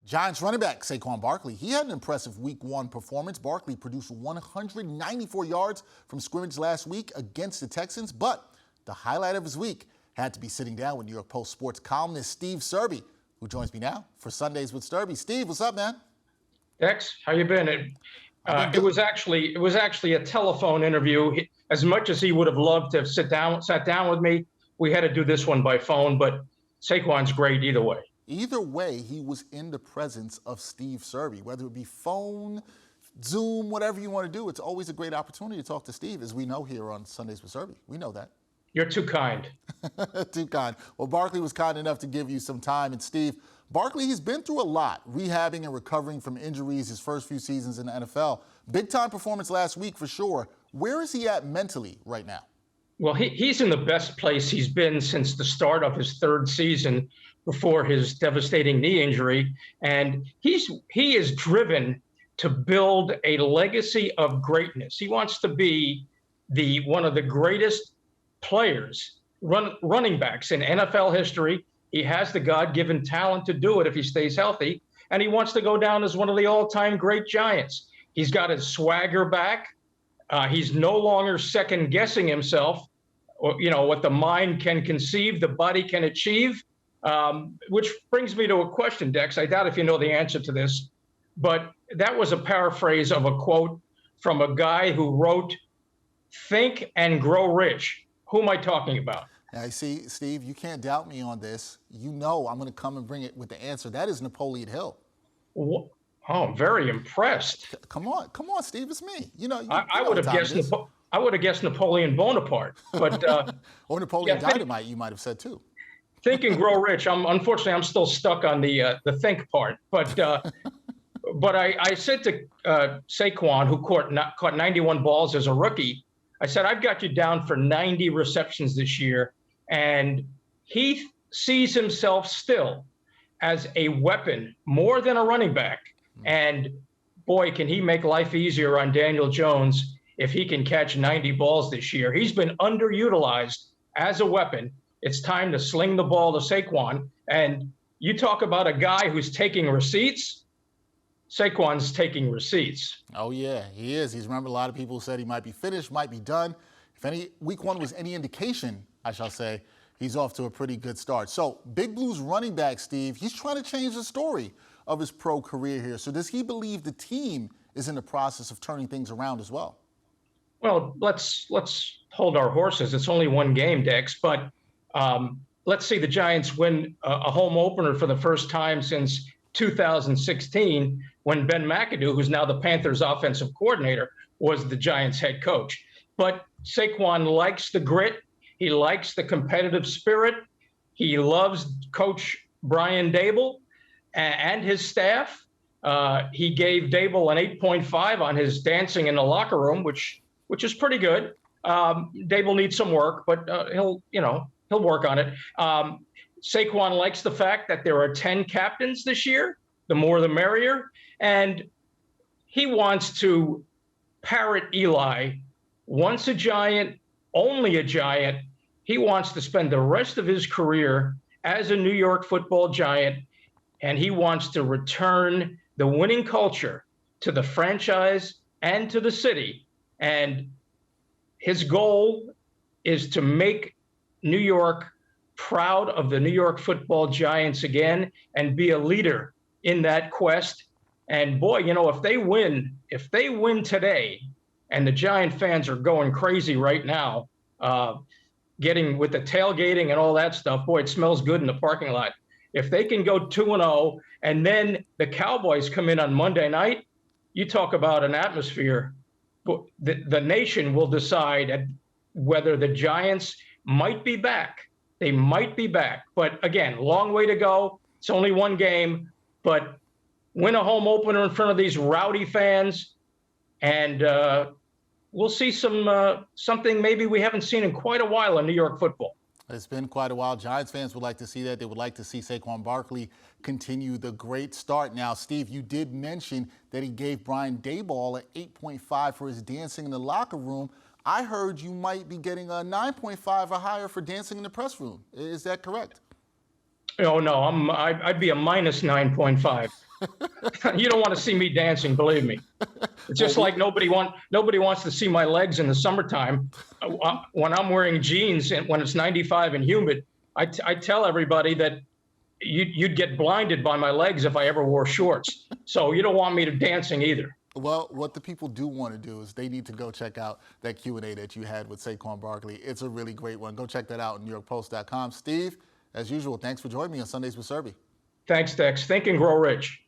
Giants running back Saquon Barkley, he had an impressive Week 1 performance. Barkley produced 194 yards from scrimmage last week against the Texans, but the highlight of his week had to be sitting down with New York Post sports columnist Steve Serby, who joins me now for Sundays with Serby. Steve, what's up, man? Dex, how you been? It was actually a telephone interview. As much as he would have loved to have sat down with me, we had to do this one by phone. But Saquon's great either way. Either way, he was in the presence of Steve Serby. Whether it be phone, Zoom, whatever you want to do, it's always a great opportunity to talk to Steve, as we know here on Sundays with Serby. We know that. You're too kind. Too kind. Well, Barkley was kind enough to give you some time. And Steve, Barkley, he's been through a lot, rehabbing and recovering from injuries his first few seasons in the NFL. Big-time performance last week for sure. Where is he at mentally right now? Well, he's in the best place he's been since the start of his third season before his devastating knee injury. And he is driven to build a legacy of greatness. He wants to be one of the greatest players, running backs in NFL history. He has the God-given talent to do it if he stays healthy. And he wants to go down as one of the all-time great Giants. He's got his swagger back. He's no longer second-guessing himself, or, what the mind can conceive, the body can achieve, which brings me to a question, Dex. I doubt if you know the answer to this, but that was a paraphrase of a quote from a guy who wrote, "Think and grow rich." Who am I talking about? I see, Steve, you can't doubt me on this. You know I'm going to come and bring it with the answer. That is Napoleon Hill. Oh, I'm very impressed. Come on, Steve, it's me. I would have guessed Napoleon Bonaparte, but or Napoleon Dynamite, you might have said too. Think and grow rich. Unfortunately, I'm still stuck on the think part. But I said to Saquon, who caught 91 balls as a rookie, I said, I've got you down for 90 receptions this year. And he sees himself still as a weapon more than a running back. And boy, can he make life easier on Daniel Jones if he can catch 90 balls this year. He's been underutilized as a weapon. It's time to sling the ball to Saquon. And you talk about a guy who's taking receipts. Saquon's taking receipts. Oh, yeah, he is. Remember, a lot of people said he might be finished, might be done. If Week 1 was any indication, I shall say, he's off to a pretty good start. So, Big Blue's running back, Steve, he's trying to change the story of his pro career here. So does he believe the team is in the process of turning things around as well? Well, let's hold our horses. It's only one game, Dex, but let's see the Giants win a home opener for the first time since 2016, when Ben McAdoo, who's now the Panthers offensive coordinator, was the Giants head coach. But Saquon likes the grit. He likes the competitive spirit. He loves Coach Brian Dable and his staff. He gave Dable an 8.5 on his dancing in the locker room, which is pretty good. Dable needs some work, but he'll work on it. Saquon likes the fact that there are 10 captains this year, the more the merrier. And he wants to parrot Eli, once a Giant, only a Giant. He wants to spend the rest of his career as a New York football Giant, and he wants to return the winning culture to the franchise and to the city. And his goal is to make New York proud of the New York football Giants again and be a leader in that quest. And boy, if they win today, and the Giant fans are going crazy right now, getting with the tailgating and all that stuff, boy, it smells good in the parking lot. If they can go 2-0 and then the Cowboys come in on Monday night, you talk about an atmosphere. The nation will decide whether the Giants might be back. They might be back. But again, long way to go. It's only one game. But win a home opener in front of these rowdy fans, and we'll see something maybe we haven't seen in quite a while in New York football. It's been quite a while. Giants fans would like to see that. They would like to see Saquon Barkley continue the great start. Now, Steve, you did mention that he gave Brian Daboll an 8.5 for his dancing in the locker room. I heard you might be getting a 9.5 or higher for dancing in the press room. Is that correct? Oh, no, I'd be a minus 9.5. You don't want to see me dancing, believe me. It's just like nobody wants to see my legs in the summertime. When I'm wearing jeans and when it's 95 and humid, I tell everybody that you'd get blinded by my legs if I ever wore shorts. So you don't want me to dancing either. Well, what the people do want to do is they need to go check out that Q&A that you had with Saquon Barkley. It's a really great one. Go check that out on NewYorkPost.com. Steve, as usual, thanks for joining me on Sundays with Serby. Thanks, Dex. Think and grow rich.